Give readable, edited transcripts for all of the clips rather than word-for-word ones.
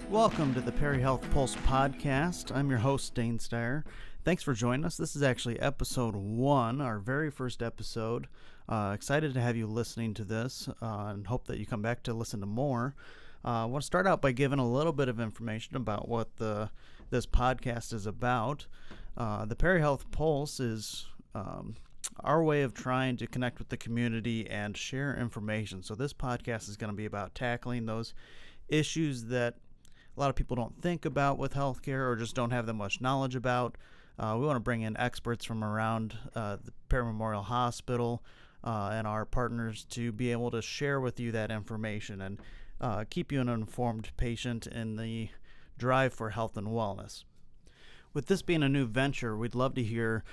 Welcome to the Perry Health Pulse podcast. I'm your host, Dane Steyer. Thanks for joining us. This is actually episode 1, our very first episode. Excited to have you listening to this and hope that you come back to listen to more. I want to start out by giving a little bit of information about what this podcast is about. The Perry Health Pulse is our way of trying to connect with the community and share information. So this podcast is going to be about tackling those issues that a lot of people don't think about with healthcare or just don't have that much knowledge about. We want to bring in experts from around the Perry Memorial Hospital and our partners to be able to share with you that information and keep you an informed patient in the drive for health and wellness. With this being a new venture, we'd love to hear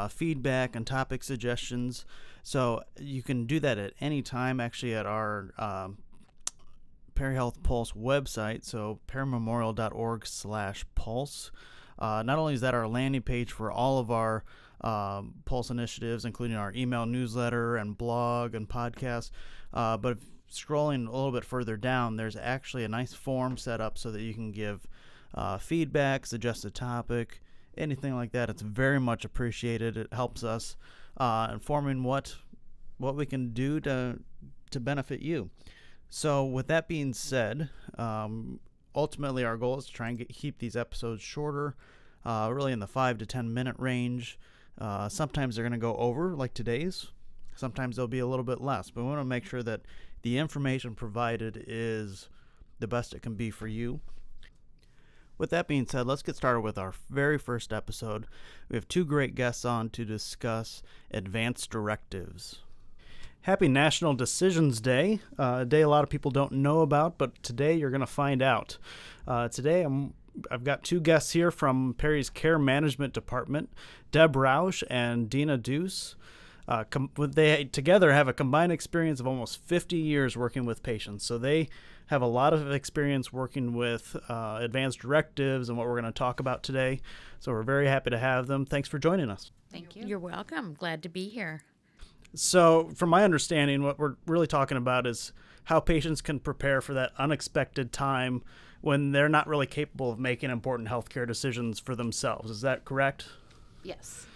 feedback and topic suggestions. So you can do that at any time, actually, at our Perry Health Pulse website, so perrymemorial.org/pulse. Not only is that our landing page for all of our Pulse initiatives, including our email newsletter and blog and podcast, but scrolling a little bit further down, there's actually a nice form set up so that you can give feedback, suggest a topic, anything like that. It's very much appreciated. It helps us informing what we can do to benefit you. So with that being said, ultimately our goal is to try and keep these episodes shorter, really in the 5 to 10 minute range. Sometimes they're going to go over, like today's. Sometimes they'll be a little bit less, but we want to make sure that the information provided is the best it can be for you. With that being said, let's get started with our very first episode. We have 2 great guests on to discuss advanced directives. Happy National Decisions Day, a day a lot of people don't know about, but today you're going to find out. Today I've got 2 guests here from Perry's Care Management Department, Deb Rausch and Dina Deuce. They together have a combined experience of almost 50 years working with patients, so they have a lot of experience working with advanced directives and what we're going to talk about today. So we're very happy to have them. Thanks for joining us. Thank you. You're welcome. Glad to be here. So from my understanding, what we're really talking about is how patients can prepare for that unexpected time when they're not really capable of making important healthcare decisions for themselves. Is that correct? Yes.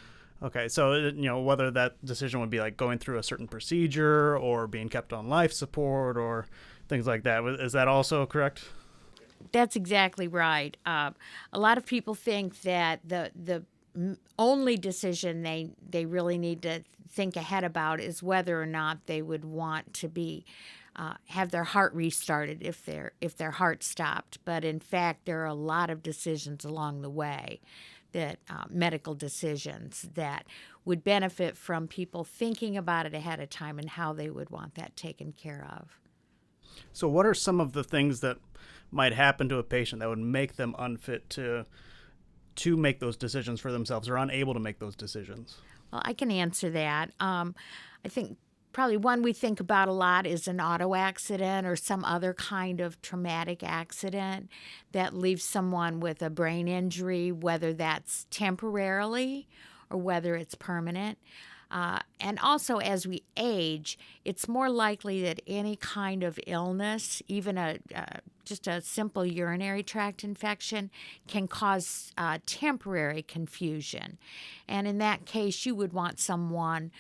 Okay, so whether that decision would be like going through a certain procedure or being kept on life support or things like that. Is that also correct? That's exactly right. A lot of people think that the only decision they really need to think ahead about is whether or not they would want to be have their heart restarted if their heart stopped. But in fact, there are a lot of decisions along the way, that medical decisions that would benefit from people thinking about it ahead of time and how they would want that taken care of. So what are some of the things that might happen to a patient that would make them unfit to make those decisions for themselves or unable to make those decisions? Well, I can answer that. I think probably one we think about a lot is an auto accident or some other kind of traumatic accident that leaves someone with a brain injury, whether that's temporarily or whether it's permanent. And also, as we age, it's more likely that any kind of illness, even just a simple urinary tract infection, can cause temporary confusion. And in that case, you would want someone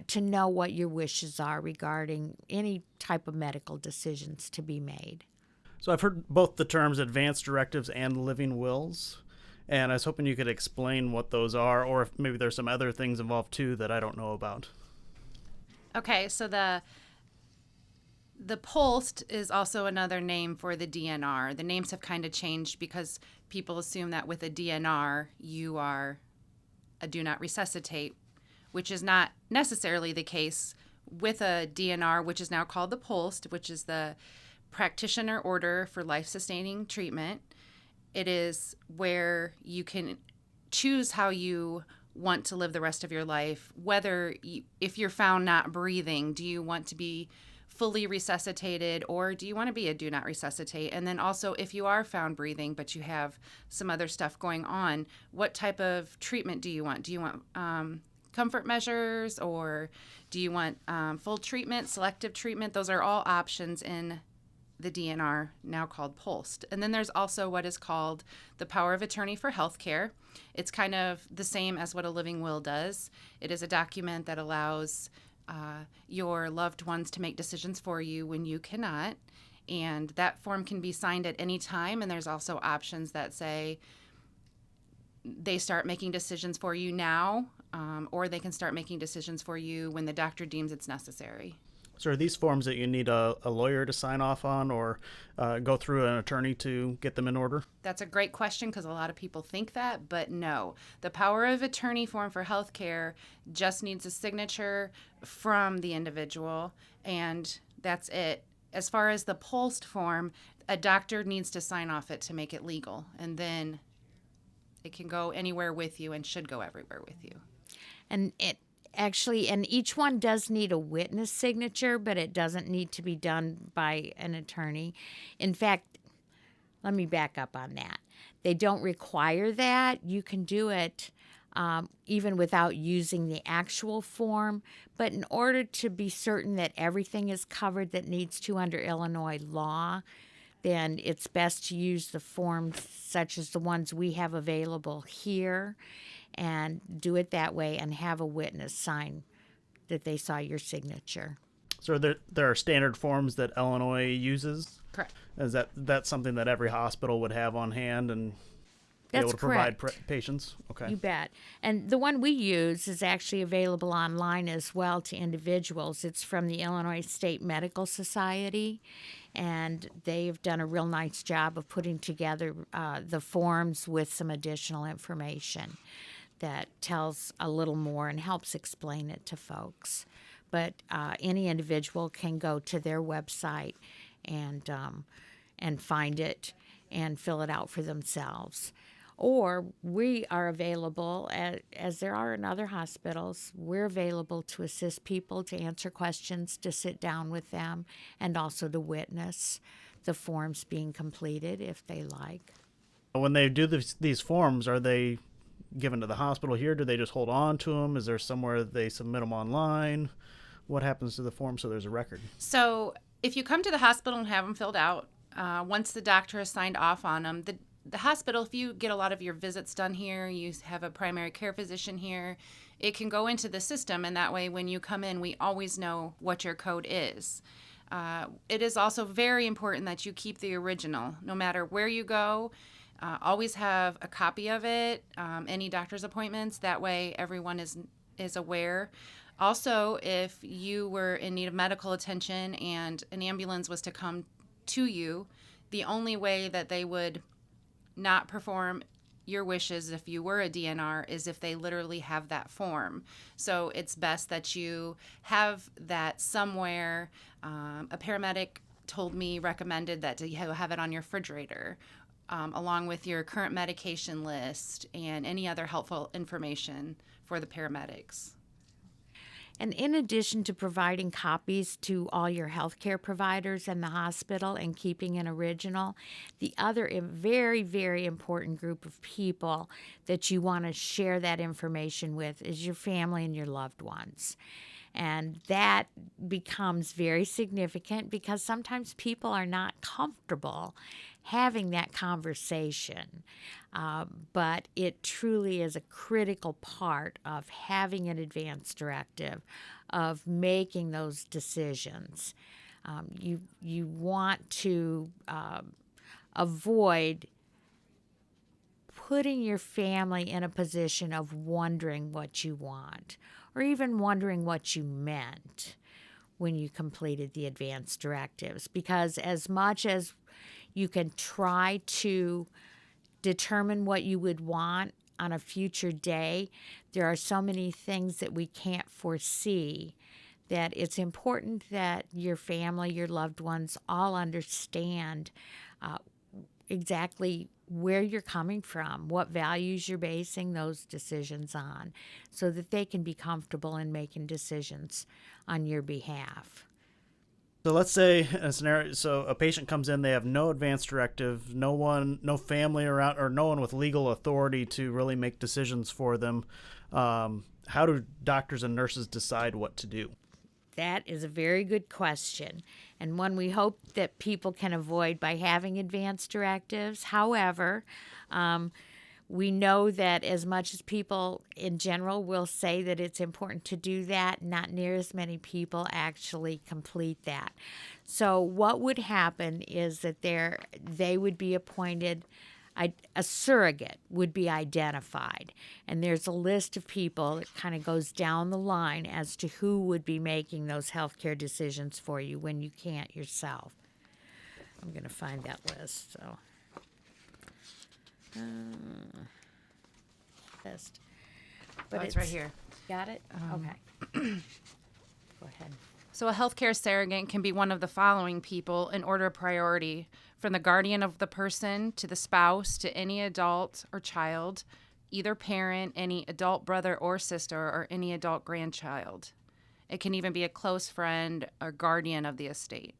to know what your wishes are regarding any type of medical decisions to be made. So I've heard both the terms advanced directives and living wills. And I was hoping you could explain what those are, or if maybe there's some other things involved too that I don't know about. Okay, so the POLST is also another name for the DNR. The names have kind of changed because people assume that with a DNR, you are a do not resuscitate, which is not necessarily the case with a DNR, which is now called the POLST, which is the Practitioner Order for Life-Sustaining Treatment. It is where you can choose how you want to live the rest of your life, if you're found not breathing, do you want to be fully resuscitated or do you want to be a do not resuscitate? And then also, if you are found breathing but you have some other stuff going on, what type of treatment do you want? Do you want comfort measures, or do you want full treatment, selective treatment? Those are all options in the DNR, now called POLST. And then there's also what is called the Power of Attorney for Healthcare. It's kind of the same as what a living will does. It is a document that allows your loved ones to make decisions for you when you cannot. And that form can be signed at any time. And there's also options that say they start making decisions for you now, or they can start making decisions for you when the doctor deems it's necessary. So are these forms that you need a lawyer to sign off on, or go through an attorney to get them in order? That's a great question, because a lot of people think that, but no. The Power of Attorney form for healthcare just needs a signature from the individual, and that's it. As far as the POLST form, a doctor needs to sign off it to make it legal, and then it can go anywhere with you and should go everywhere with you. And each one does need a witness signature, but it doesn't need to be done by an attorney. In fact, let me back up on that. They don't require that. You can do it even without using the actual form. But in order to be certain that everything is covered that needs to under Illinois law, then it's best to use the forms such as the ones we have available here and do it that way and have a witness sign that they saw your signature. So there are standard forms that Illinois uses? Correct. Is that's something that every hospital would have on hand and be That's able to correct. provide patients? Okay. You bet. And the one we use is actually available online as well to individuals. It's from the Illinois State Medical Society, and they've done a real nice job of putting together the forms with some additional information that tells a little more and helps explain it to folks. But any individual can go to their website and find it and fill it out for themselves. Or we are available, as there are in other hospitals, we're available to assist people, to answer questions, to sit down with them, and also to witness the forms being completed if they like. When they do these forms, are they given to the hospital here? Do they just hold on to them? Is there somewhere that they submit them online? What happens to the form so there's a record? So if you come to the hospital and have them filled out, once the doctor has signed off on them, the hospital, if you get a lot of your visits done here, you have a primary care physician here, it can go into the system, and that way when you come in, we always know what your code is. It is also very important that you keep the original. No matter where you go, always have a copy of it, any doctor's appointments. That way everyone is aware. Also, if you were in need of medical attention and an ambulance was to come to you, the only way that they would not perform your wishes if you were a DNR is if they literally have that form. So it's best that you have that somewhere. A paramedic told me, recommended that you have it on your refrigerator, along with your current medication list and any other helpful information for the paramedics. And in addition to providing copies to all your healthcare providers and the hospital and keeping an original, the other very, very important group of people that you want to share that information with is your family and your loved ones. And that becomes very significant because sometimes people are not comfortable having that conversation. But it truly is a critical part of having an advance directive, of making those decisions. You want to avoid putting your family in a position of wondering what you want, or even wondering what you meant when you completed the advance directives. Because as much as you can try to determine what you would want on a future day, there are so many things that we can't foresee that it's important that your family, your loved ones all understand exactly where you're coming from, what values you're basing those decisions on, so that they can be comfortable in making decisions on your behalf. So let's say a scenario, so a patient comes in, they have no advance directive, no family around, or no one with legal authority to really make decisions for them. How do doctors and nurses decide what to do? That is a very good question, and one we hope that people can avoid by having advance directives. However, we know that as much as people in general will say that it's important to do that, not near as many people actually complete that. So what would happen is that they would be appointed, a surrogate would be identified, and there's a list of people that kind of goes down the line as to who would be making those healthcare decisions for you when you can't yourself. I'm going to find that list. So, list. But It's right here. Got it? Okay. Go ahead. So a healthcare surrogate can be one of the following people in order of priority, from the guardian of the person to the spouse to any adult or child, either parent, any adult brother or sister, or any adult grandchild. It can even be a close friend or guardian of the estate.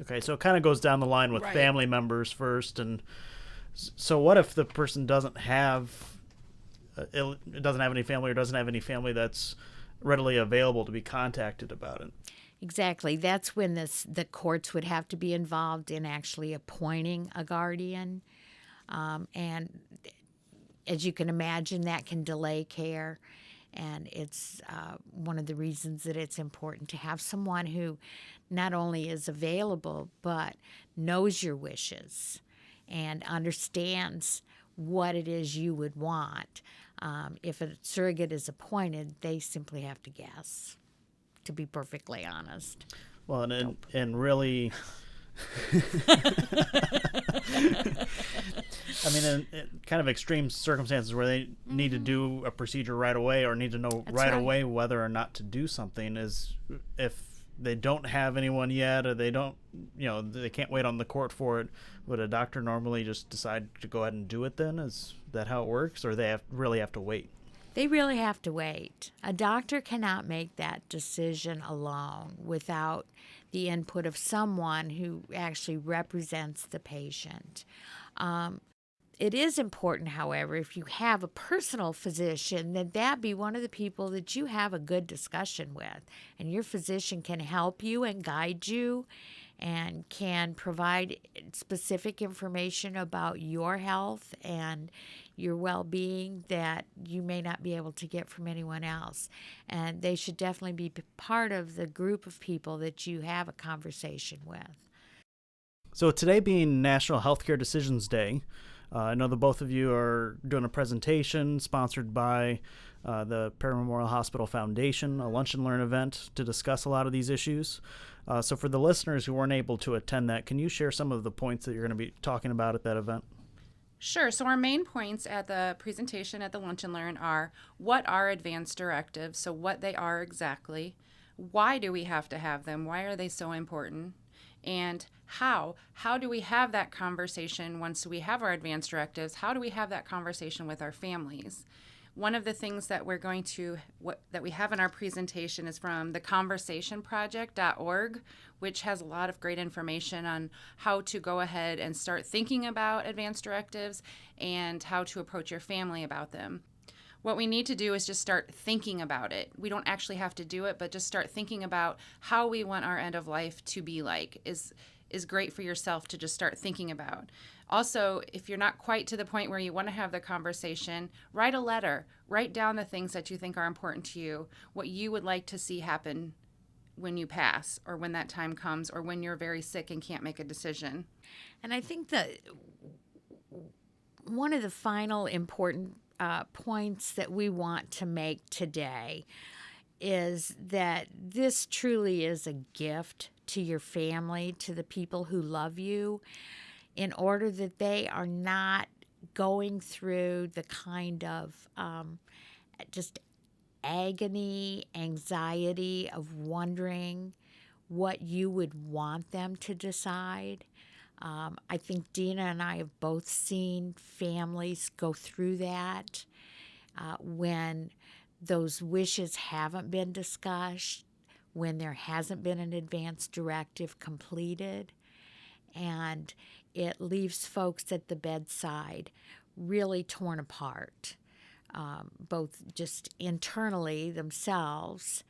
Okay, so it kind of goes down the line with family members first. And so what if the person doesn't have any family, or doesn't have any family that's readily available to be contacted about it? Exactly. That's when the courts would have to be involved in actually appointing a guardian. And as you can imagine, that can delay care. And it's one of the reasons that it's important to have someone who not only is available, but knows your wishes and understands what it is you would want. If a surrogate is appointed, they simply have to guess, to be perfectly honest. Well, and really, I mean, in kind of extreme circumstances where they need to do a procedure right away, or need to know right away whether or not to do something, is if they don't have anyone yet, or they don't, they can't wait on the court for it, would a doctor normally just decide to go ahead and do it then? Is that how it works, or they really have to wait? They really have to wait. A doctor cannot make that decision alone without the input of someone who actually represents the patient. It is important, however, if you have a personal physician, that be one of the people that you have a good discussion with. And your physician can help you and guide you and can provide specific information about your health and your well-being that you may not be able to get from anyone else. And they should definitely be part of the group of people that you have a conversation with. So today being National Healthcare Decisions Day, I know that both of you are doing a presentation sponsored by the Perry Memorial Hospital Foundation, a lunch and learn event to discuss a lot of these issues. So for the listeners who weren't able to attend that, can you share some of the points that you're going to be talking about at that event? Sure. So our main points at the presentation at the Lunch and Learn are: what are advance directives? So what they are exactly. Why do we have to have them? Why are they so important? And how do we have that conversation once we have our advance directives? How do we have that conversation with our families? One of the things that that we have in our presentation is from theconversationproject.org, which has a lot of great information on how to go ahead and start thinking about advance directives and how to approach your family about them. What we need to do is just start thinking about it. We don't actually have to do it, but just start thinking about how we want our end of life to be like is great for yourself to just start thinking about. Also, if you're not quite to the point where you want to have the conversation, write a letter. Write down the things that you think are important to you, what you would like to see happen when you pass, or when that time comes, or when you're very sick and can't make a decision. And I think that one of the final important points that we want to make today is that this truly is a gift to your family, to the people who love you, in order that they are not going through the kind of just agony, anxiety of wondering what you would want them to decide. I think Dina and I have both seen families go through that when those wishes haven't been discussed, when there hasn't been an advance directive completed, and it leaves folks at the bedside really torn apart, both just internally themselves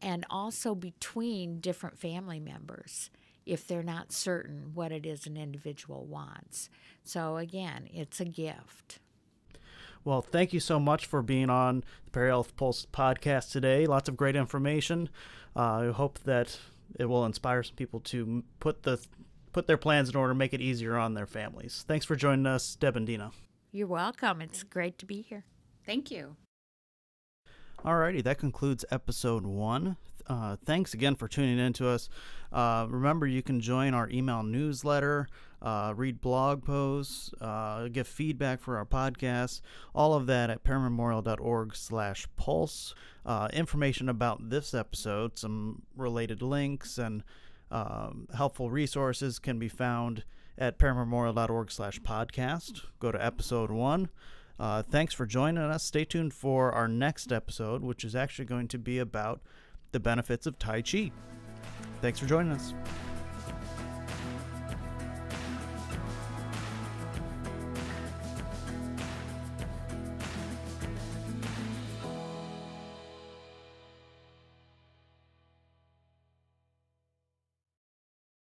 and also between different family members if they're not certain what it is an individual wants. So again, it's a gift. Well, thank you so much for being on the Perihealth Pulse podcast today. Lots of great information. I hope that it will inspire some people to put their plans in order, make it easier on their families. Thanks for joining us, Deb and Dina. You're welcome. It's great to be here. Thank you. Alrighty, that concludes episode 1. Thanks again for tuning in to us. Remember, you can join our email newsletter, read blog posts, give feedback for our podcast, all of that at paramemorial.org/pulse. Information about this episode, some related links, and helpful resources can be found at paramemorial.org/podcast. Go to episode 1. Thanks for joining us. Stay tuned for our next episode, which is actually going to be about the benefits of Tai Chi. Thanks for joining us.